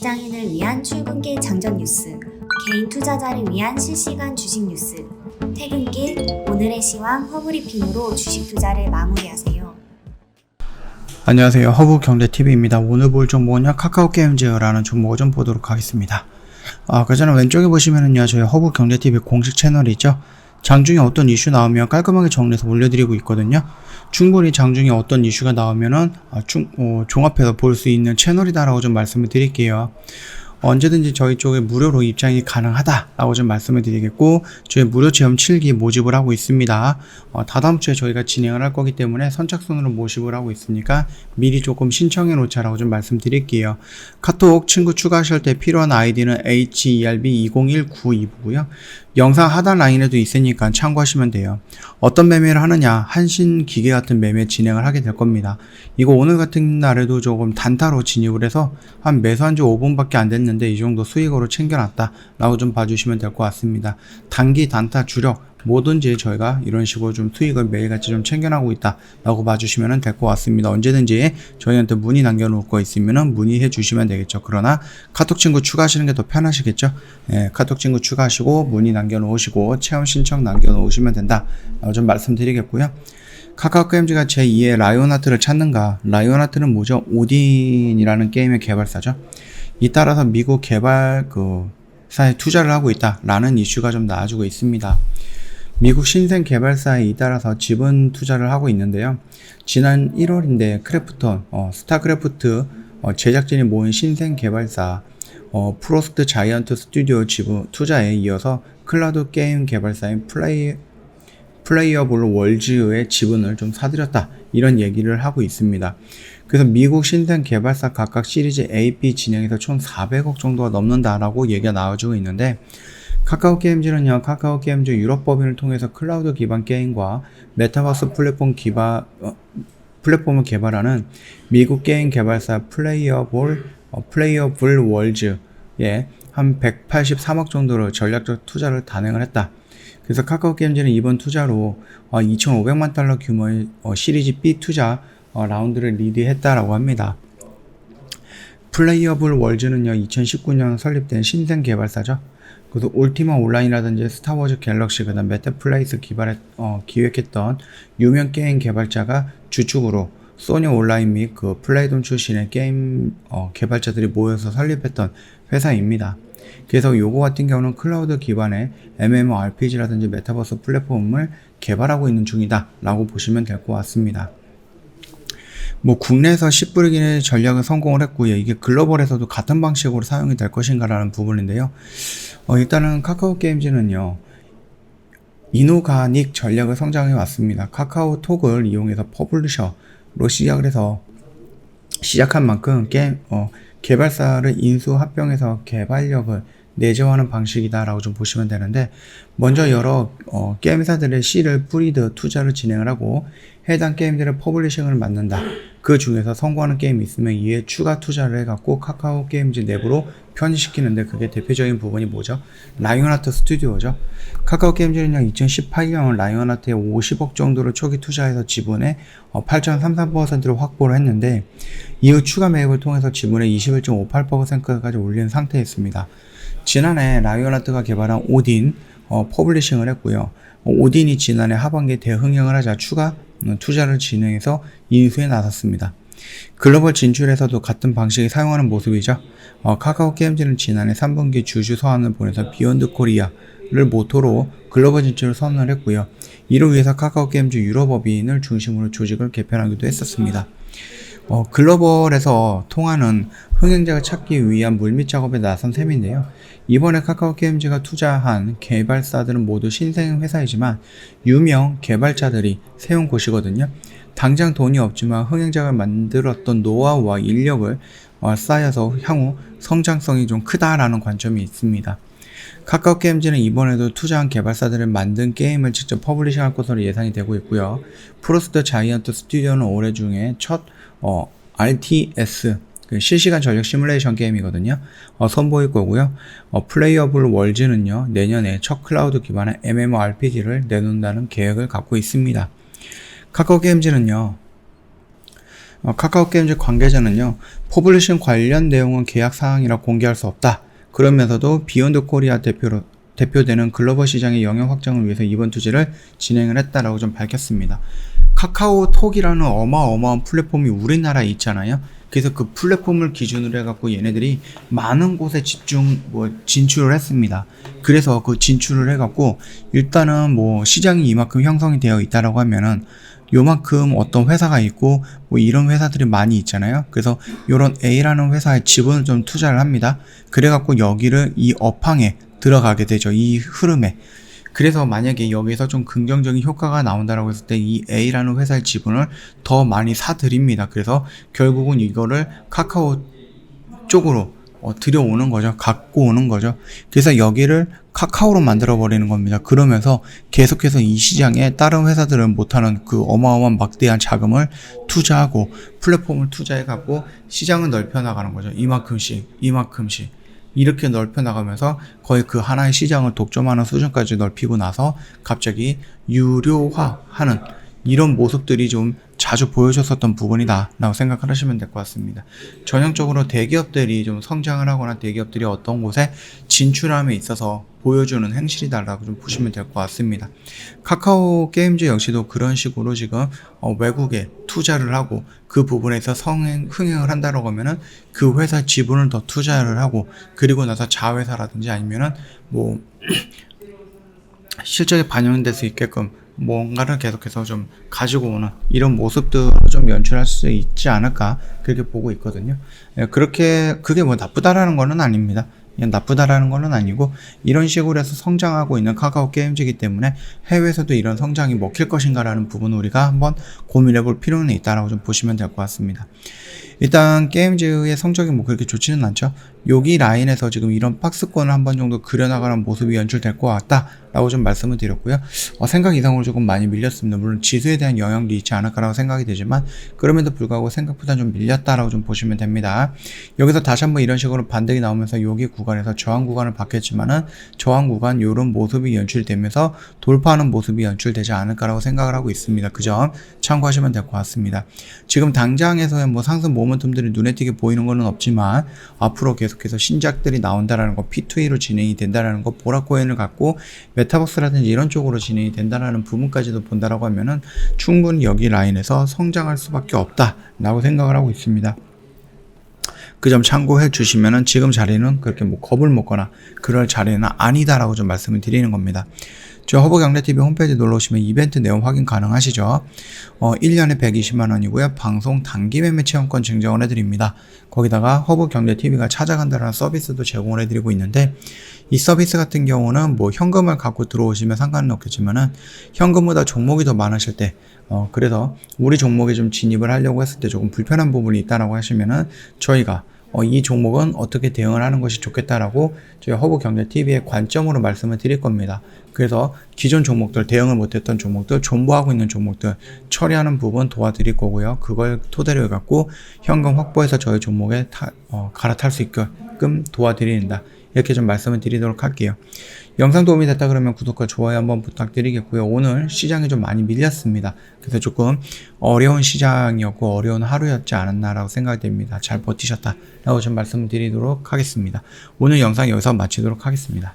직장인을 위한 출근길 장전 뉴스, 개인 투자자를 위한 실시간 주식 뉴스, 퇴근길 오늘의 시황 허브리핑으로 주식 투자를 마무리하세요. 안녕하세요. 허브경제TV입니다. 오늘 볼 종목은요, 카카오게임즈라는 종목을 좀 보도록 하겠습니다. 그 전에 왼쪽에 보시면은요, 저희 허브경제TV 공식 채널이 있죠. 장중에 어떤 이슈 나오면 깔끔하게 정리해서 올려드리고 있거든요. 충분히 장중에 어떤 이슈가 나오면은 종합해서 볼 수 있는 채널이다라고 좀 말씀을 드릴게요. 언제든지 저희 쪽에 무료로 입장이 가능하다라고 좀 말씀을 드리겠고, 저희 무료 체험 7기 모집을 하고 있습니다. 다다음 주에 저희가 진행을 할 거기 때문에 선착순으로 모집을 하고 있으니까 미리 조금 신청해 놓자라고 좀 말씀드릴게요. 카톡 친구 추가하실 때 필요한 아이디는 HERB201922고요. 영상 하단 라인에도 있으니까 참고하시면 돼요. 어떤 매매를 하느냐, 한신 기계 같은 매매 진행을 하게 될 겁니다. 이거 오늘 같은 날에도 조금 단타로 진입을 해서 한 매수한 지 5분밖에 안 됐는데 이 정도 수익으로 챙겨놨다 라고 좀 봐주시면 될 것 같습니다. 단기 단타 주력 뭐든지 저희가 이런 식으로 좀 수익을 매일같이 좀 챙겨나가고 있다 라고 봐주시면 될 것 같습니다. 언제든지 저희한테 문의 남겨놓을 거 있으면 문의해 주시면 되겠죠. 그러나 카톡 친구 추가하시는 게 더 편하시겠죠. 카톡 친구 추가하시고 문의 남겨놓으시고 체험 신청 남겨놓으시면 된다 라고 좀 말씀드리겠고요. 카카오게임즈가 제2의 라이온하트를 찾는가. 라이온하트는 뭐죠? 오딘이라는 게임의 개발사죠. 이 따라서 미국 개발사에 투자를 하고 있다 라는 이슈가 좀 나와주고 있습니다. 미국 신생 개발사에 잇따라서 지분 투자를 하고 있는데요. 지난 1월인데 크래프톤, 스타크래프트 제작진이 모인 신생 개발사 프로스트 자이언트 스튜디오 지분 투자에 이어서 클라우드 게임 개발사인 플레이어블 월즈의 지분을 좀 사들였다 이런 얘기를 하고 있습니다. 그래서 미국 신생 개발사 각각 시리즈 A, B 진행해서 총 400억 정도가 넘는다라고 얘기가 나와주고 있는데, 카카오게임즈는요, 카카오게임즈 유럽 법인을 통해서 클라우드 기반 게임과 메타버스 플랫폼을 개발하는 미국 게임 개발사 플레이어블 월즈에 한 183억 정도로 전략적 투자를 단행을 했다. 그래서 카카오게임즈는 이번 투자로 2,500만 달러 규모의 시리즈 B 투자 라운드를 리드했다라고 합니다. 플레이어블 월즈는요, 2019년 설립된 신생 개발사죠. 그래서 울티마 온라인이라든지 스타워즈 갤럭시, 그 다음 메타플레이스 기획했던 유명 게임 개발자가 주축으로 소니 온라인 및 플레이돈 출신의 게임 개발자들이 모여서 설립했던 회사입니다. 그래서 요거 같은 경우는 클라우드 기반의 MMORPG라든지 메타버스 플랫폼을 개발하고 있는 중이다 라고 보시면 될 것 같습니다. 국내에서 10불이기의 전략을 성공을 했고요. 이게 글로벌에서도 같은 방식으로 사용이 될 것인가 라는 부분인데요. 일단은 카카오게임즈는요, 이노가닉 전략을 성장해 왔습니다. 카카오톡을 이용해서 퍼블리셔로 시작을 해서 시작한 만큼 개발사를 인수 합병해서 개발력을 내재화하는 방식이다라고 좀 보시면 되는데, 먼저 여러 게임사들의 씨를 뿌리듯 투자를 진행을 하고 해당 게임들의 퍼블리싱을 맡는다. 그 중에서 성공하는 게임이 있으면 이에 추가 투자를 해갖고 카카오게임즈 내부로 편입시키는데, 그게 대표적인 부분이 뭐죠? 라이온하트 스튜디오죠. 카카오게임즈는요, 2018년 라이온하트에 50억 정도를 초기 투자해서 지분의 8.33%를 확보를 했는데, 이후 추가 매입을 통해서 지분의 21.58%까지 올린 상태였습니다. 지난해 라이온하트가 개발한 오딘 퍼블리싱을 했고요. 오딘이 지난해 하반기에 대흥행을 하자 추가 투자를 진행해서 인수에 나섰습니다. 글로벌 진출에서도 같은 방식을 사용하는 모습이죠. 카카오게임즈는 지난해 3분기 주주 서한을 보내서 비욘드 코리아를 모토로 글로벌 진출을 선언을 했고요. 이를 위해서 카카오게임즈 유럽법인을 중심으로 조직을 개편하기도 했었습니다. 글로벌에서 통하는 흥행자를 찾기 위한 물밑 작업에 나선 셈인데요. 이번에 카카오게임즈가 투자한 개발사들은 모두 신생 회사이지만 유명 개발자들이 세운 곳이거든요. 당장 돈이 없지만 흥행작을 만들었던 노하우와 인력을 쌓여서 향후 성장성이 좀 크다라는 관점이 있습니다. 카카오게임즈는 이번에도 투자한 개발사들을 만든 게임을 직접 퍼블리싱할 것으로 예상이 되고 있고요. 프로스트 자이언트 스튜디오는 올해 중에 첫 RTS 실시간 전력 시뮬레이션 게임이거든요. 선보일 거고요. 플레이어블 월즈는요, 내년에 첫 클라우드 기반의 MMORPG를 내놓는다는 계획을 갖고 있습니다. 카카오게임즈는요, 카카오 게임즈 관계자는요, 퍼블리싱 관련 내용은 계약 사항이라 공개할 수 없다. 그러면서도 비욘드 코리아 대표되는 글로벌 시장의 영역 확장을 위해서 이번 투자를 진행을 했다라고 좀 밝혔습니다. 카카오톡이라는 어마어마한 플랫폼이 우리나라에 있잖아요. 그래서 그 플랫폼을 기준으로 해갖고 얘네들이 많은 곳에 진출을 했습니다. 그래서 그 진출을 해갖고 일단은 시장이 이만큼 형성이 되어 있다라고 하면은 요만큼 어떤 회사가 있고 이런 회사들이 많이 있잖아요. 그래서 요런 A라는 회사에 지분을 좀 투자를 합니다. 그래갖고 여기를 이 업황에 들어가게 되죠. 이 흐름에. 그래서 만약에 여기서 좀 긍정적인 효과가 나온다라고 했을 때 이 A라는 회사의 지분을 더 많이 사들입니다. 그래서 결국은 이거를 카카오 쪽으로 들여오는 거죠. 갖고 오는 거죠. 그래서 여기를 카카오로 만들어 버리는 겁니다. 그러면서 계속해서 이 시장에 다른 회사들은 못하는 그 어마어마한 막대한 자금을 투자하고 플랫폼을 투자해 갖고 시장을 넓혀 나가는 거죠. 이만큼씩 이렇게 넓혀 나가면서 거의 그 하나의 시장을 독점하는 수준까지 넓히고 나서 갑자기 유료화하는 이런 모습들이 좀 자주 보여줬었던 부분이다 라고 생각을 하시면 될 것 같습니다. 전형적으로 대기업들이 좀 성장을 하거나 대기업들이 어떤 곳에 진출함에 있어서 보여주는 행실이다 라고 좀 보시면 될 것 같습니다. 카카오 게임즈 역시도 그런 식으로 지금 외국에 투자를 하고 그 부분에서 흥행을 한다라고 하면은 그 회사 지분을 더 투자를 하고 그리고 나서 자회사라든지 아니면은 실적에 반영될 수 있게끔 뭔가를 계속해서 좀 가지고 오는 이런 모습들을 좀 연출할 수 있지 않을까 그렇게 보고 있거든요. 그게 나쁘다라는 거는 아닙니다. 그냥 나쁘다라는 거는 아니고 이런 식으로 해서 성장하고 있는 카카오 게임즈이기 때문에 해외에서도 이런 성장이 먹힐 것인가라는 부분을 우리가 한번 고민해 볼 필요는 있다라고 좀 보시면 될 것 같습니다. 일단 게임즈의 성적이 그렇게 좋지는 않죠. 여기 라인에서 지금 이런 박스권을 한 번 정도 그려나가는 모습이 연출될 것 같다라고 좀 말씀을 드렸고요. 생각 이상으로 조금 많이 밀렸습니다. 물론 지수에 대한 영향도 있지 않을까라고 생각이 되지만 그럼에도 불구하고 생각보다 좀 밀렸다라고 좀 보시면 됩니다. 여기서 다시 한번 이런 식으로 반등이 나오면서 여기 구간에서 저항 구간을 받겠지만은 저항 구간 이런 모습이 연출되면서 돌파하는 모습이 연출되지 않을까라고 생각을 하고 있습니다. 그 점 참고하시면 될 것 같습니다. 지금 당장에서의 상승 모멘텀들이 눈에 띄게 보이는 것은 없지만 앞으로 계속해서 신작들이 나온다라는 거, P2E로 진행이 된다라는 거, 보라코인을 갖고 메타버스라든지 이런 쪽으로 진행이 된다라는 부분까지도 본다라고 하면은 충분히 여기 라인에서 성장할 수밖에 없다라고 생각을 하고 있습니다. 그 점 참고해 주시면은 지금 자리는 그렇게 겁을 먹거나 그럴 자리는 아니다라고 좀 말씀을 드리는 겁니다. 저 허브경제TV 홈페이지 놀러오시면 이벤트 내용 확인 가능하시죠. 1년에 120만원이고요. 방송 단기 매매 체험권 증정을 해드립니다. 거기다가 허브경제TV가 찾아간다는 서비스도 제공을 해드리고 있는데 이 서비스 같은 경우는 현금을 갖고 들어오시면 상관은 없겠지만은 현금보다 종목이 더 많으실 때 그래서 우리 종목에 좀 진입을 하려고 했을 때 조금 불편한 부분이 있다라고 하시면은 저희가 이 종목은 어떻게 대응을 하는 것이 좋겠다라고 저희 허브경제TV의 관점으로 말씀을 드릴 겁니다. 그래서 기존 종목들, 대응을 못했던 종목들, 존버하고 있는 종목들 처리하는 부분 도와드릴 거고요. 그걸 토대로 해갖고 현금 확보해서 저희 종목에 갈아탈 수 있게끔 도와드린다. 이렇게 좀 말씀을 드리도록 할게요. 영상 도움이 됐다 그러면 구독과 좋아요 한번 부탁드리겠고요. 오늘 시장이 좀 많이 밀렸습니다. 그래서 조금 어려운 시장이었고 어려운 하루였지 않았나라고 생각이 됩니다. 잘 버티셨다라고 좀 말씀을 드리도록 하겠습니다. 오늘 영상 여기서 마치도록 하겠습니다.